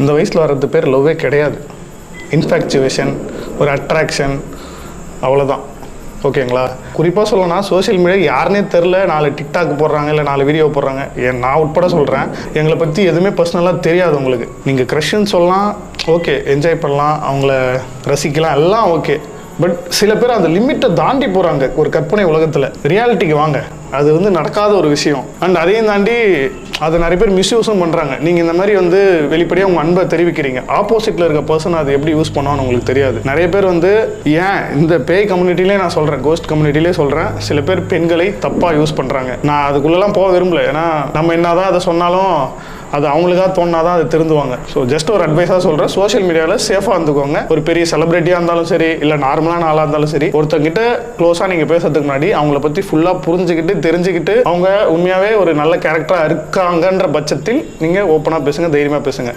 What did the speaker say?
இந்த வயசில் வர்றது பேர் லவ்வே கிடையாது. இன்ஃபேக்சுவேஷன், ஒரு அட்ராக்ஷன், அவ்வளோதான். ஓகேங்களா? குறிப்பாக சொல்லணும்னா சோஷியல் மீடியா யாருனே தெரில, 4 டிக்டாக் போடுறாங்க, இல்லை 4 வீடியோ போடுறாங்க. நான் உட்பட சொல்கிறேன், எங்களை பற்றி எதுவுமே பர்சனலாக தெரியாது உங்களுக்கு. நீங்கள் க்ரஷ்ன்னு சொல்லலாம், ஓகே, என்ஜாய் பண்ணலாம், அவங்கள ரசிக்கலாம், எல்லாம் ஓகே. பட் சில பேர் அந்த லிமிட்டை தாண்டி போகிறாங்க ஒரு கற்பனை உலகத்தில். ரியாலிட்டிக்கு வாங்க, அது நடக்காத ஒரு விஷயம். அண்ட் அதையும் தாண்டி அதை நிறைய பேர் மிஸ்யூஸும் பண்ணுறாங்க. நீங்கள் இந்த மாதிரி வெளிப்படையாக உங்கள் அன்பை தெரிவிக்கிறீங்க, ஆப்போசிட்டில் இருக்க பர்சன் அது எப்படி யூஸ் பண்ணுவான்னு உங்களுக்கு தெரியாது. நிறைய பேர் ஏன் இந்த பேய் கம்யூனிட்டிலே நான் சொல்கிறேன், கோஸ்ட் கம்யூனிட்டிலே சொல்கிறேன், சில பேர் பெண்களை தப்பாக யூஸ் பண்ணுறாங்க. நான் அதுக்குள்ளெல்லாம் போக விரும்பல. ஏன்னா நம்ம என்னதான் அதை சொன்னாலும் அது அவங்களுக்காக தோணாதான் அது திருந்துவாங்க. ஸோ ஜஸ்ட் ஒரு அட்வைஸாக சொல்கிறேன், சோஷியல் மீடியாவில் சேஃபாக இருந்துக்கோங்க. ஒரு பெரிய செலிபிரிட்டியாக இருந்தாலும் சரி, இல்லை நார்மலான ஆளாக இருந்தாலும் சரி, ஒருத்தங்கிட்ட க்ளோஸாக நீங்கள் பேசுறதுக்கு முன்னாடி அவங்கள பற்றி ஃபுல்லாக புரிஞ்சுக்கிட்டு தெரிஞ்சுக்கிட்டு அவங்க உண்மையாகவே ஒரு நல்ல கேரக்டராக இருக்காங்கன்ற பட்சத்தில் நீங்கள் ஓப்பனாக பேசுங்க, தைரியமாக பேசுங்க.